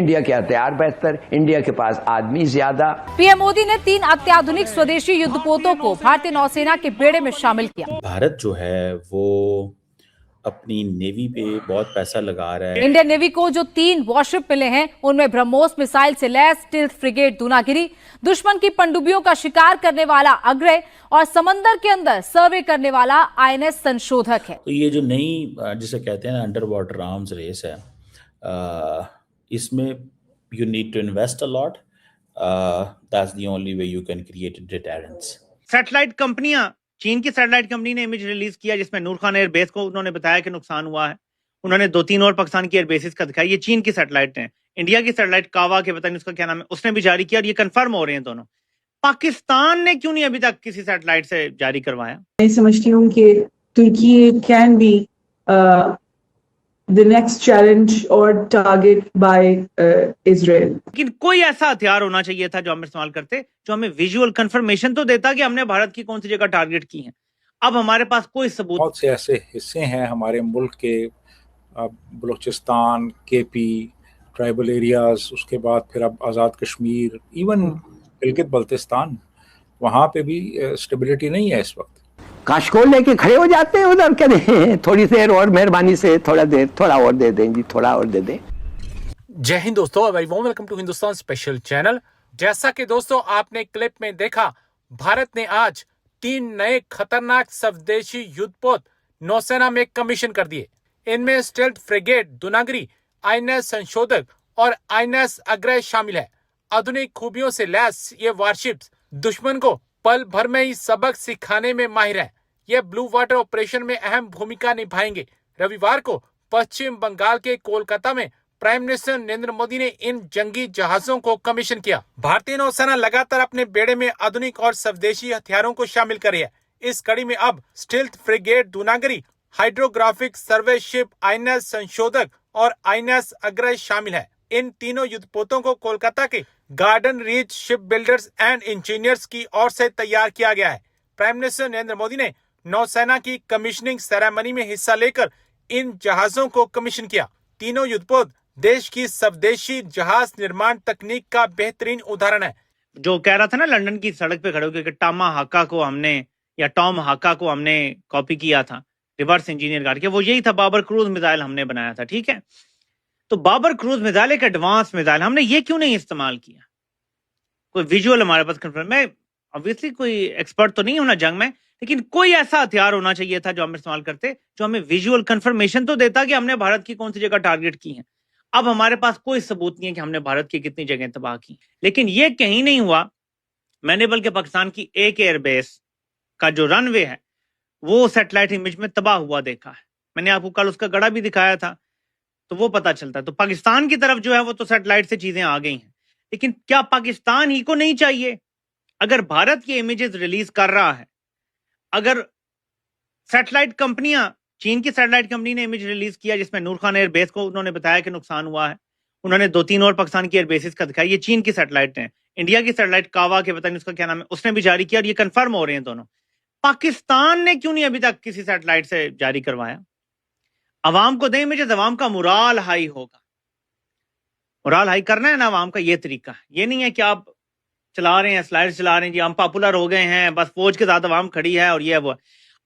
India के हथियार बेहतर, इंडिया के पास आदमी ज्यादा। पीएम मोदी ने 3 अत्याधुनिक स्वदेशी युद्धपोतों को भारतीय नौसेना के बेड़े में शामिल किया। भारत जो है वो अपनी नेवी पे बहुत पैसा लगा रहा है। इंडियन नेवी को जो 3 वॉरशिप मिले हैं उनमें ब्रह्मोस मिसाइल से लैस स्टील्थ फ्रिगेट दूनागिरी, दुश्मन की पनडुब्बियों का शिकार करने वाला अग्रय और समंदर के अंदर सर्वे करने वाला आईएनएस संशोधक है। तो ये जो नई जिसे कहते हैं अंडर वाटर आर्म्स रेस है, इसमें you need to invest a lot. That's the only way you can create deterrence. Satellite कंपनियां, चीन की सैटेलाइट कंपनी ने इमेज रिलीज किया जिसमें नूर खान एयरबेस को उन्होंने बताया कि नुकसान हुआ है। उन्होंने 2-3 और पाकिस्तान की एयरबेसिस का दिखाया। ये चीन की सैटेलाइट है। इंडिया की सैटेलाइट कावा के पता नहीं उसका क्या नाम है, उसने भी जारी किया और ये कंफर्म हो रहे हैं दोनों। पाकिस्तान ने क्यों नहीं अभी तक किसी सैटेलाइट से जारी करवाया? मैं समझती हूँ कि तुर्की can be the next challenge or target by Israel. लेकिन कोई ऐसा हथियार होना चाहिए था जो हम इस्तेमाल करते, जो हमें विजुअल कंफर्मेशन तो देता कि हमने भारत की कौन सी जगह टारगेट की है। अब हमारे पास कोई सबूत। बहुत से ऐसे हिस्से हैं हमारे मुल्क के, बलूचिस्तान, केपी, ट्राइबल एरियाज, उसके बाद फिर अब आज़ाद कश्मीर, इवन गिलगित बल्तिस्तान, वहाँ पे भी स्टेबिलिटी नहीं है इस वक्त। काशकोल लेके खड़े हो जाते हैं उधर, करें थोड़ी देर और मेहरबानी से थोड़ा और दे दें जी, थोड़ा और दे दें। जय हिंद दोस्तों, very warm welcome to Hindustan special channel. जैसा कि दोस्तों आपने क्लिप में देखा, भारत ने आज 3 नए खतरनाक स्वदेशी युद्धपोत नौसेना में कमीशन कर दिए। इनमें स्टेल्थ फ्रिगेट दूनागिरी, आईएनएस संशोधक और आईएनएस अग्रय शामिल है। आधुनिक खूबियों से लैस ये वारशिप्स दुश्मन को पल भर में ही सबक सिखाने में माहिर है। यह ब्लू वाटर ऑपरेशन में अहम भूमिका निभाएंगे। रविवार को पश्चिम बंगाल के कोलकाता में प्राइम मिनिस्टर नरेंद्र मोदी ने इन जंगी जहाजों को कमीशन किया। भारतीय नौसेना लगातार अपने बेड़े में आधुनिक और स्वदेशी हथियारों को शामिल कर रही है। इस कड़ी में अब स्टील्थ फ्रिगेट दूनागिरी, हाइड्रोग्राफिक सर्वे शिप आईएनएस संशोधक और आईएनएस अग्रय शामिल है। इन तीनों युद्धपोतों को कोलकाता के garden reach ship builders and engineers की ओर से तैयार किया गया है। प्राइम मिनिस्टर नरेंद्र मोदी ने नौसेना की कमीशनिंग सेरेमनी में हिस्सा लेकर इन जहाजों को कमीशन किया। तीनों युद्धपोत देश की स्वदेशी जहाज निर्माण तकनीक का बेहतरीन उदाहरण है। जो कह रहा था ना लंदन की सड़क पे खड़े होकर कि टामा हाका को हमने या टॉम हाका को हमने कॉपी किया था, रिवर्स इंजीनियर करके, वो यही था। बाबर क्रूज मिसाइल हमने बनाया था, ठीक है। तो बाबर क्रूज मिसाइल एक एडवांस मिसाइल, हमने ये क्यों नहीं इस्तेमाल किया? कोई विजुअल हमारे पास कंफर्म। मैं ऑब्वियसली कोई एक्सपर्ट तो नहीं हूं ना जंग में, लेकिन कोई ऐसा हथियार होना चाहिए था जो हम इस्तेमाल करते, जो हमें विजुअल कंफर्मेशन तो देता कि हमने भारत की कौन सी जगह टारगेट की है। अब हमारे पास कोई सबूत नहीं है कि हमने भारत की कितनी जगह तबाह की। लेकिन ये कहीं नहीं हुआ। मैंने बल्कि पाकिस्तान की एक एयरबेस का जो रनवे है वो सैटेलाइट इमेज में तबाह हुआ देखा है। मैंने आपको कल उसका गड़ा भी दिखाया था, तो वो पता चलता है। तो पाकिस्तान की तरफ जो है वो तो सैटेलाइट से चीजें आ गई हैं, लेकिन क्या पाकिस्तान ही को नहीं चाहिए? अगर भारत की इमेजेस रिलीज कर रहा है, अगर सैटेलाइट कंपनियां, चीन की सैटेलाइट कंपनी ने इमेज रिलीज किया जिसमें नूर खान एयरबेस को उन्होंने बताया कि नुकसान हुआ है। उन्होंने 2-3 और पाकिस्तान की एयरबेसिस का दिखाया। ये चीन की सैटेलाइट है। इंडिया की सैटेलाइट कावा के पता नहीं उसका क्या नाम है, उसने भी जारी किया और ये कंफर्म हो रहे हैं दोनों। पाकिस्तान ने क्यों नहीं अभी तक किसी सैटेलाइट से जारी करवाया? अवाम को दें इमेजेस, अवाम का मुराल हाई होगा। मुराल हाई करना है ना अवाम का, ये तरीका है। ये नहीं है कि आप चला रहे हैं, स्लाइड चला रहे हैं जी, हम पॉपुलर हो गए हैं, बस फौज के साथ अवाम खड़ी है और ये वो।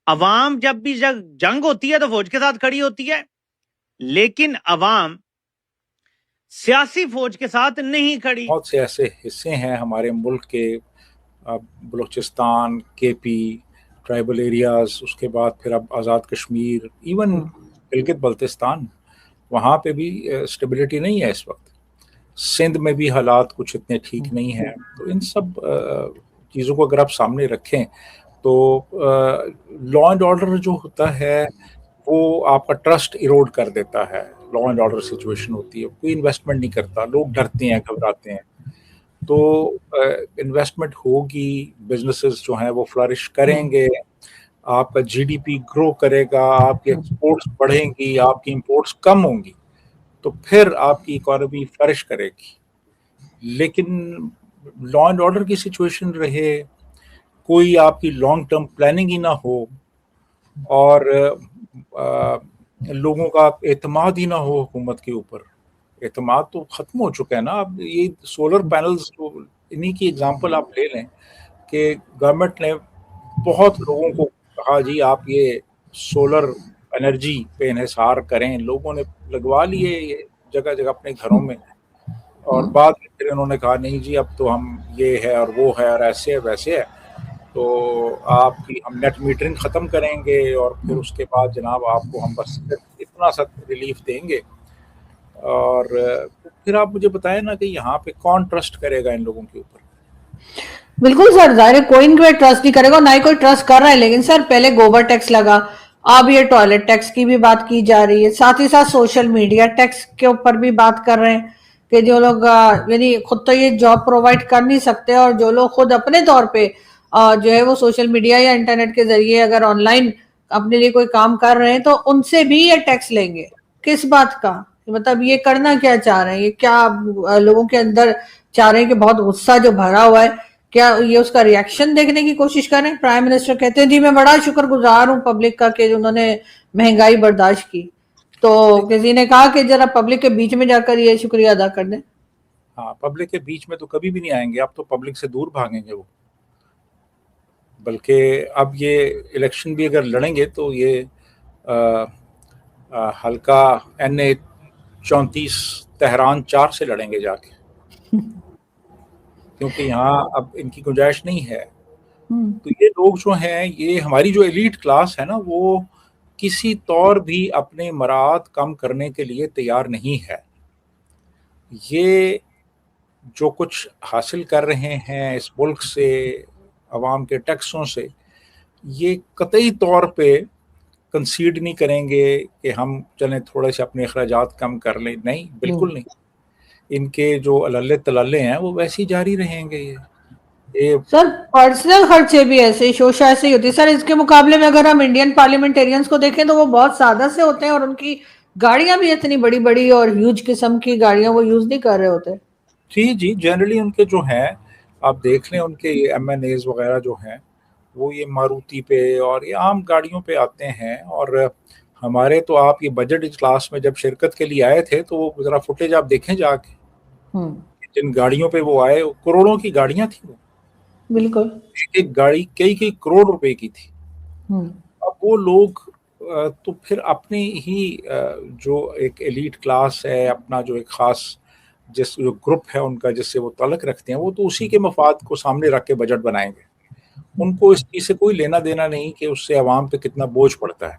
अवाम जब भी जंग होती है तो फौज के साथ खड़ी होती है, लेकिन अवाम सियासी फौज के साथ नहीं खड़ी। बहुत से ऐसे हिस्से हैं हमारे मुल्क के, बलूचिस्तान, केपी, ट्राइबल एरियाज, उसके बाद फिर अब आज़ाद कश्मीर, इवन गिलगित बल्तिस्तान, वहाँ पे भी स्टेबिलिटी नहीं है इस वक्त। सिंध में भी हालात कुछ इतने ठीक नहीं हैं। तो इन सब चीज़ों को अगर आप सामने रखें तो लॉ एंड ऑर्डर जो होता है वो आपका ट्रस्ट इरोड कर देता है। लॉ एंड ऑर्डर सिचुएशन होती है, कोई इन्वेस्टमेंट नहीं करता, लोग डरते हैं, घबराते हैं। तो इन्वेस्टमेंट होगी, बिजनेसेस जो हैं वो फ्लरिश करेंगे, आपका जीडीपी ग्रो करेगा, आपकी एक्सपोर्ट्स बढ़ेंगी, आपकी इंपोर्ट्स कम होंगी, तो फिर आपकी इकोनॉमी फ्लरिश करेगी। लेकिन लॉ एंड ऑर्डर की सिचुएशन रहे, कोई आपकी लॉन्ग टर्म प्लानिंग ही ना हो और लोगों का एतमाद ही ना हो हुकूमत के ऊपर, एतमाद तो खत्म हो चुका है ना। अब ये सोलर पैनल्स, तो इन्हीं की एग्जांपल आप ले लें कि गवर्नमेंट ने बहुत लोगों को कहा जी आप ये सोलर एनर्जी पे इन्हिसार करें, लोगों ने लगवा लिए ये जगह जगह अपने घरों में, और बाद में फिर उन्होंने कहा नहीं जी अब तो हम ये है और वो है और ऐसे है वैसे है, तो आपकी हम नेट मीटरिंग ख़त्म करेंगे और फिर उसके बाद जनाब आपको हम बस इतना सा रिलीफ देंगे। और फिर आप मुझे बताएं ना कि यहाँ पे कौन ट्रस्ट करेगा इन लोगों के ऊपर? बिल्कुल सर, जाहिर है कोई इनके ट्रस्ट नहीं करेगा, ना ही कोई ट्रस्ट कर रहा है। लेकिन सर पहले गोबर टैक्स लगा, अब ये टॉयलेट टैक्स की भी बात की जा रही है, साथ ही साथ सोशल मीडिया टैक्स के ऊपर भी बात कर रहे हैं कि जो लोग यानी खुद तो ये जॉब प्रोवाइड कर नहीं सकते, और जो लोग खुद अपने तौर पे जो है वो सोशल मीडिया या इंटरनेट के जरिए अगर ऑनलाइन अपने लिए कोई काम कर रहे हैं तो उनसे भी ये टैक्स लेंगे। किस बात का, मतलब ये करना क्या चाह रहे हैं? ये क्या लोगों के अंदर चाह रहे हैं कि बहुत गुस्सा जो भरा हुआ है, क्या ये उसका रिएक्शन देखने की कोशिश करें? प्राइम मिनिस्टर कहते हैं जी मैं बड़ा शुक्रगुजार हूं पब्लिक का कि उन्होंने महंगाई बर्दाश्त की, तो किसी ने कहा कि जरा पब्लिक के बीच में जाकर ये शुक्रिया अदा कर दें। हाँ, पब्लिक के बीच में तो कभी भी नहीं आएंगे, अब तो पब्लिक से दूर भागेंगे वो। बल्कि अब ये इलेक्शन भी अगर लड़ेंगे तो ये हल्का NA 34 तेहरान 4 से लड़ेंगे जाके, क्योंकि यहाँ अब इनकी गुंजाइश नहीं है। तो ये लोग जो हैं, ये हमारी जो एलीट क्लास है ना, वो किसी तौर भी अपने मराद कम करने के लिए तैयार नहीं है। ये जो कुछ हासिल कर रहे हैं इस मुल्क से, अवाम के टैक्सों से, ये कतई तौर पे कंसीड नहीं करेंगे कि हम चलें थोड़े से अपने अखराजात कम कर लें। नहीं, बिल्कुल नहीं। इनके जो अल्ले तलल्ले हैं वो वैसे ही जारी रहेंगे। ये सर पर्सनल खर्चे भी ऐसे शोशा ऐसे ही होती है सर। इसके मुकाबले में अगर हम इंडियन पार्लियामेंटेरियंस को देखें तो वो बहुत सादा से होते हैं, और उनकी गाड़ियां भी इतनी बड़ी बड़ी और ह्यूज किस्म की गाड़ियां वो यूज नहीं कर रहे होते। जी, जनरली उनके जो हैं, आप देख लें उनके MNAs वगैरह जो हैं, वो ये मारुति पे और ये आम गाड़ियों पे आते हैं। और हमारे तो आप ये बजट इजलास में जब शिरकत के लिए आए थे तो वो जरा फुटेज आप देखें जाके, जिन गाड़ियों पे वो आए, करोड़ों की गाड़ियां थी वो, बिल्कुल एक गाड़ी कई कई करोड़ रुपए की थी। अब वो लोग तो फिर अपनी ही जो एक एलीट क्लास है, अपना जो एक खास जिस जो ग्रुप है उनका जिससे वो ताल्लुक रखते हैं, वो तो उसी के मफाद को सामने रख के बजट बनाएंगे। उनको इस चीज़ से कोई लेना देना नहीं कि उससे आवाम पे कितना बोझ पड़ता है।